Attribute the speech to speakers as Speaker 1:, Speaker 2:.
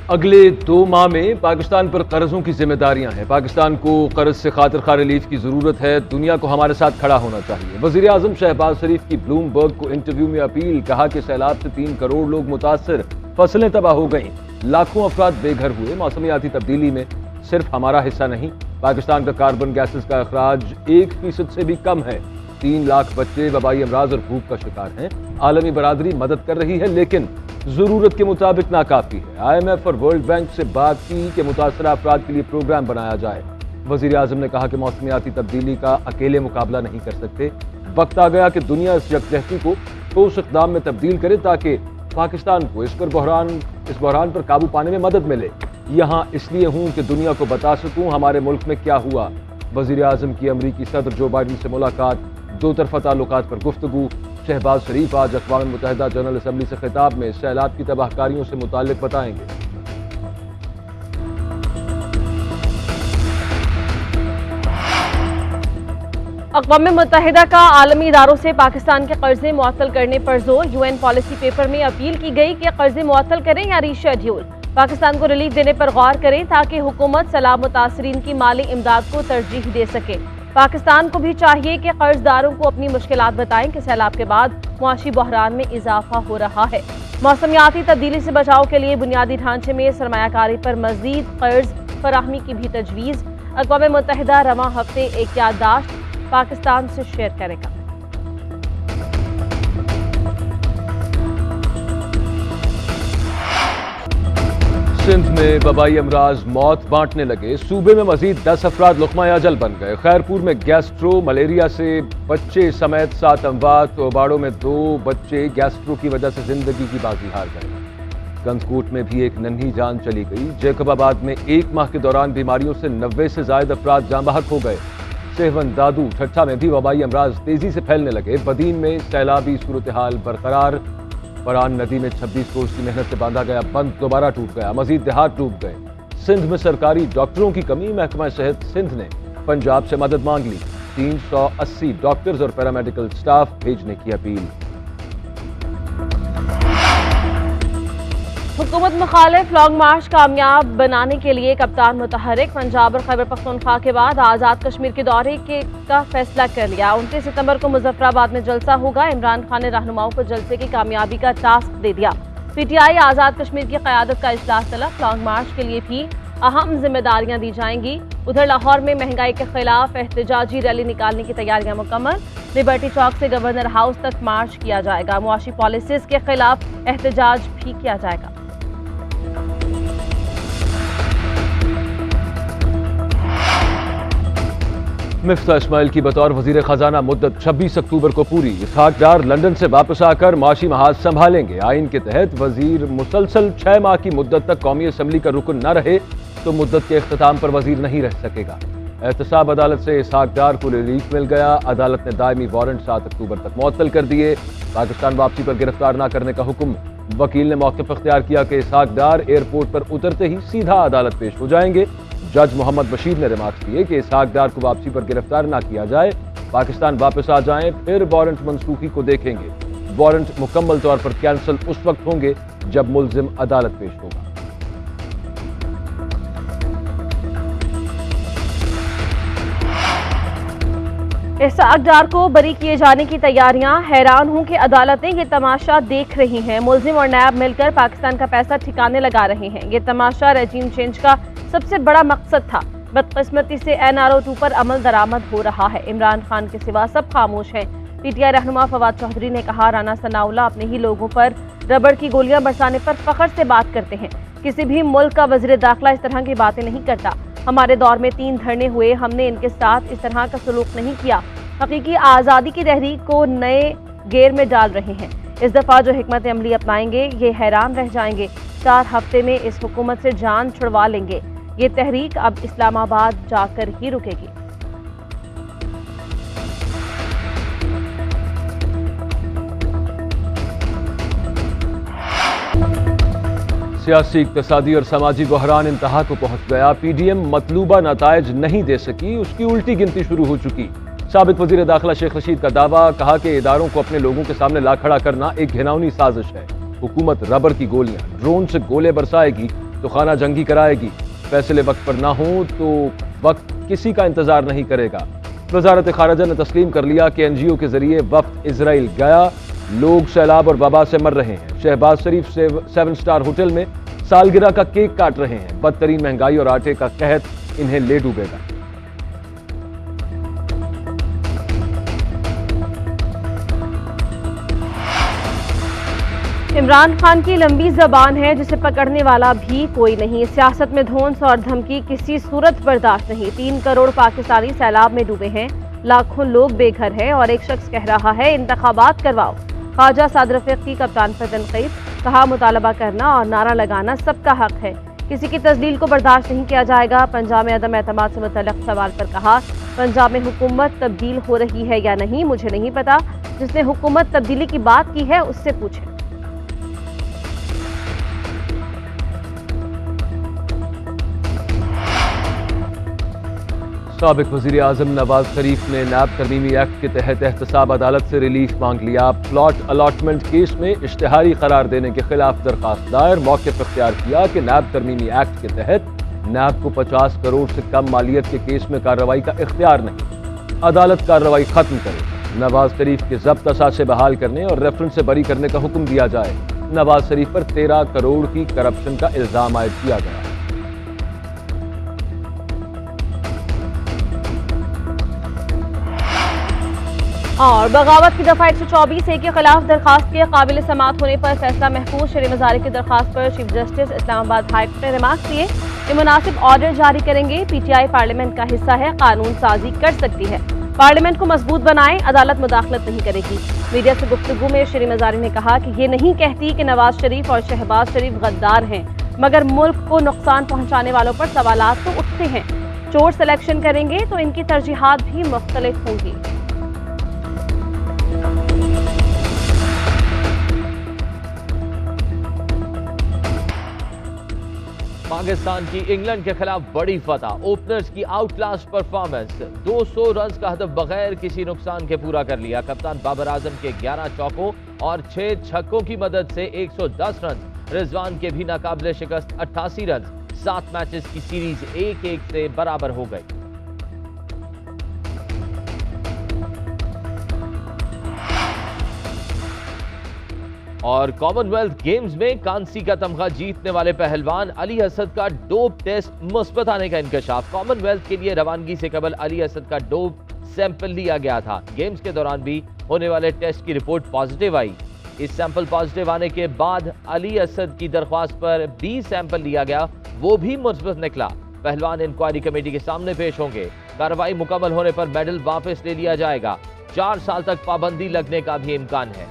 Speaker 1: अगले 2 माह में पाकिस्तान पर कर्जों की जिम्मेदारियां हैं। पाकिस्तान को कर्ज से खातिर खा रिलीफ की जरूरत है। दुनिया को हमारे साथ खड़ा होना चाहिए। वजीर आजम शहबाज शरीफ की ब्लूमबर्ग को इंटरव्यू में अपील, कहा कि सैलाब से 3 करोड़ लोग मुतासर, फसलें तबाह हो गई, लाखों अफराद बेघर हुए। मौसमियाती तब्दीली में सिर्फ हमारा हिस्सा नहीं, पाकिस्तान का कार्बन गैसेस का अखराज 1% से भी कम है। 3 लाख बच्चे वबाई अमराज और भूख का शिकार हैं। आलमी बरादरी मदद कर रही है, लेकिन जरूरत के मुताबिक नाकाफी है। IMF और वर्ल्ड बैंक से बात की कि मुतासरा अफराद के लिए प्रोग्राम बनाया जाए। वजीर आजम ने कहा कि मौसमियाती तब्दीली का अकेले मुकाबला नहीं कर सकते। वक्त आ गया कि दुनिया इस यकजहती को ठोस इक़दाम में तब्दील करे, ताकि पाकिस्तान को इस बहरान पर काबू पाने में मदद मिले। यहाँ इसलिए हूँ कि दुनिया को बता सकूँ हमारे मुल्क में क्या हुआ। वजीर आजम की अमरीकी सदर जो बाइडन से मुलाकात, 2 तरफ़ा ताल्लुकात पर गुफ्तगू। शहबाज शरीफ आज अक़वाम मुत्तहिदा जनरल असम्बली से खिताब में सैलाब की तबाहकारियों से मुताल्लिक बताएंगे।
Speaker 2: अक़वाम मुत्तहिदा का आलमी इदारों से पाकिस्तान के कर्जे मुअत्तल करने पर जोर। UN पॉलिसी पेपर में अपील की गई कि कर्जे मुअत्तल करें या रीशेड्यूल। पाकिस्तान को रिलीफ देने पर गौर करें, ताकि हुकूमत सैलाब मुतासरीन की माली इमदाद को तरजीह दे सके। पाकिस्तान को भी चाहिए कि कर्जदारों को अपनी मुश्किलात बताएं कि सैलाब के बाद मुआशी बहरान में इजाफा हो रहा है। मौसमियाती तब्दीली से बचाव के लिए बुनियादी ढांचे में सरमायाकारी पर मजीद कर्ज फराहमी की भी तजवीज़। अक़वाम मुत्तहिदा रवां हफ्ते एक याददाश्त पाकिस्तान से शेयर करेगा।
Speaker 1: सिंध में वबाई अमराज मौत बांटने लगे। सूबे में मजीद 10 अफराद लुक़मा अजल बन गए। खैरपुर में गैस्ट्रो मलेरिया से बच्चे समेत 7 अमवात। तोबाड़ो में 2 बच्चे गैस्ट्रो की वजह से जिंदगी की बाजी हार गए। गंजकोट में भी एक नन्ही जान चली गई। जैकबाबाद में 1 माह के दौरान बीमारियों से 90 से ज्यादा अफराद जाँ बहक हो गए। सेहवन दादू ठट्ठा में भी वबाई अमराज तेजी से फैलने लगे। बदीन में सैलाबी सूरत हाल बरकरार। फरान नदी में 26 रोज की मेहनत से बांधा गया बंद दोबारा टूट गया। मजीद देहात डूब गए। सिंध में सरकारी डॉक्टरों की कमी। महकमा सेहत सिंध ने पंजाब से मदद मांग ली। 380 डॉक्टर्स और पैरामेडिकल स्टाफ भेजने की अपील।
Speaker 2: हुकूमत मुखालिफ लॉन्ग मार्च कामयाब बनाने के लिए कप्तान मुतहरिक। पंजाब और खैबर पख्तूनख्वा के बाद आज़ाद कश्मीर के दौरे का फैसला कर लिया। 29 सितंबर को मुजफ्फराबाद में जलसा होगा। इमरान खान ने रहनुमाओं को जलसे की कामयाबी का टास्क दे दिया। PTI आज़ाद कश्मीर की क़यादत का इजलास तलब। लॉन्ग मार्च के लिए भी अहम जिम्मेदारियां दी जाएंगी। उधर लाहौर में महंगाई के खिलाफ एहतजाजी रैली निकालने की तैयारियां मुकम्मल। लिबर्टी चौक से गवर्नर हाउस तक मार्च किया जाएगा। मुआशी पॉलिसीज के खिलाफ एहतजाज भी किया जाएगा।
Speaker 1: मिफ्ता इस्माइल की बतौर वजीर खजाना मुद्दत 26 अक्टूबर को पूरी। इसहाक डार लंदन से वापस आकर माशी महाज संभालेंगे। आइन के तहत वजीर मुसलसल 6 माह की मुद्दत तक कौमी असम्बली का रुकन न रहे तो मुद्दत के अख्ताम पर वजीर नहीं रह सकेगा। एहतसाब अदालत से इसहाक डार को रिलीफ मिल गया। अदालत ने दायमी वारंट 7 अक्टूबर तक मुअत्तल कर दिए। पाकिस्तान वापसी पर गिरफ्तार न करने का हुक्म। वकील ने मौक़िफ़ अख्तियार किया कि इसहाक डार एयरपोर्ट पर उतरते ही सीधा अदालत पेश हो जाएंगे। जज मोहम्मद बशीर ने रिमार्क किए कि इसहाक डार को वापसी पर गिरफ्तार ना किया जाए, पाकिस्तान वापस आ जाएं, फिर वारंट मनसूखी को देखेंगे। वारंट मुकम्मल तौर पर कैंसिल उस वक्त होंगे जब मुल्जिम अदालत पेश होगा।
Speaker 2: इसहाक डार को बरी किए जाने की तैयारियां। हैरान हूं कि अदालतें ये तमाशा देख रही हैं। मुल्जिम और नायब मिलकर पाकिस्तान का पैसा ठिकाने लगा रहे हैं। ये तमाशा रेजीम चेंज का सबसे बड़ा मकसद था। बदकिस्मती से NRO 2 पर अमल दरामद हो रहा है। इमरान खान के सिवा सब खामोश हैं। PTI रहनुमा फवाद चौधरी ने कहा, राना सनाउल्लाह अपने ही लोगों पर रबड़ की गोलियां बरसाने पर फख्र से बात करते हैं। किसी भी मुल्क का वज़ीर दाखिला इस तरह की बातें नहीं करता। हमारे दौर में 3 धरने हुए, हमने इनके साथ इस तरह का सलूक नहीं किया। हकीकी आज़ादी की तहरीक को नए गेर में डाल रहे हैं। इस दफ़ा जो हिकमत अमली अपनाएंगे ये हैरान रह जाएंगे। 4 हफ्ते में इस हुकूमत से जान छुड़वा लेंगे। ये तहरीक अब इस्लामाबाद जाकर ही रुकेगी।
Speaker 1: सियासी, इक़्तिसादी और समाजी बहरान इंतहा को पहुंच गया। PDM मतलूबा नताइज नहीं दे सकी, उसकी उल्टी गिनती शुरू हो चुकी। साबिक वज़ीर दाखिला शेख रशीद का दावा, कहा कि इदारों को अपने लोगों के सामने ला खड़ा करना एक घिनौनी साजिश है। हुकूमत रबर की गोलियां, ड्रोन से गोले बरसाएगी तो खाना जंगी कराएगी। फैसले वक्त पर ना हो तो वक्त किसी का इंतजार नहीं करेगा। वजारत खारजा ने तस्लीम कर लिया कि NGO के जरिए वफ्द इजराइल गया। लोग सैलाब और वबा से मर रहे हैं। शहबाज शरीफ 7 स्टार होटल में सालगिरह का केक काट रहे हैं। बदतरीन महंगाई और आटे का कहत इन्हें ले डूबेगा।
Speaker 2: इमरान खान की लंबी जबान है जिसे पकड़ने वाला भी कोई नहीं। सियासत में धौंस और धमकी किसी सूरत बर्दाश्त नहीं। 3 करोड़ पाकिस्तानी सैलाब में डूबे हैं। लाखों लोग बेघर हैं और एक शख्स कह रहा है इंतखाबात करवाओ। ख्वाजा साद रफीक की कप्तान पर तनकीद, कहा मुतालबा करना और नारा लगाना सबका हक है, किसी की तजलील को बर्दाश्त नहीं किया जाएगा। पंजाब में अदम एतमाद से मुतल्लिक सवाल पर कहा पंजाब में हुकूमत तब्दील हो रही है या नहीं मुझे नहीं पता, जिसने हुकूमत तब्दीली की बात की है उससे पूछें।
Speaker 1: साबिक वज़ीर आज़म नवाज शरीफ ने नैब तरमीमी एक्ट के तहत एहतसाब अदालत से रिलीफ मांग लिया। प्लॉट अलॉटमेंट केस में इश्तिहारी करार देने के खिलाफ दरखास्त दायर। मौक़िफ़ इख्तियार किया कि नैब तरमीमी एक्ट के तहत नैब को 50 करोड़ से कम मालियत के केस में कार्रवाई का इख्तियार नहीं। अदालत कार्रवाई खत्म करे। नवाज शरीफ के जब्त असासे बहाल करने और रेफरेंस से बरी करने का हुक्म दिया जाए। नवाज शरीफ पर 13 करोड़ की करप्शन का इल्जाम आयद किया गया।
Speaker 2: और बगावत की दफा 124 के खिलाफ दरखास्त के काबिल समात होने पर फैसला महफूज। शेर मजारी की दरखास्त पर chief justice Islamabad high court ने रिमार्क दिए कि मुनासिब ऑर्डर जारी करेंगे। PTI पार्लियामेंट का हिस्सा है, कानून साजी कर सकती है। पार्लियामेंट को मजबूत बनाएं, अदालत मुदाखलत नहीं करेगी। मीडिया से गुफ्तगू में शेर मजारी ने कहा कि ये नहीं कहती कि नवाज शरीफ और शहबाज शरीफ गद्दार हैं, मगर मुल्क को नुकसान पहुंचाने वालों पर सवालात तो उठते हैं। चोर सिलेक्शन करेंगे तो इनकी तरजीहात भी मुख्तलिफ होंगी।
Speaker 3: पाकिस्तान की इंग्लैंड के खिलाफ बड़ी फतह। ओपनर्स की आउटक्लास परफॉर्मेंस। 200 रन का हदफ बगैर किसी नुकसान के पूरा कर लिया। कप्तान बाबर आजम के 11 चौकों और 6 छक्कों की मदद से 110 रन। रिजवान के भी नाकाबिले शिकस्त 88 रन। 7 मैचेस की सीरीज 1-1 से बराबर हो गई। और कॉमनवेल्थ गेम्स में कांसी का तमगा जीतने वाले पहलवान अली असद का डोप टेस्ट मुस्बत आने का इंकशाफ। कॉमनवेल्थ के लिए रवानगी से कबल अली असद का डोप सैंपल लिया गया था। गेम्स के दौरान भी होने वाले टेस्ट की रिपोर्ट पॉजिटिव आई। इस सैंपल पॉजिटिव आने के बाद अली असद की दरख्वास्त पर 20 सैंपल लिया गया, वो भी मुस्बत निकला। पहलवान इंक्वायरी कमेटी के सामने पेश होंगे। कार्रवाई मुकम्मल होने पर मेडल वापस ले लिया जाएगा। 4 साल तक पाबंदी लगने का भी इम्कान है।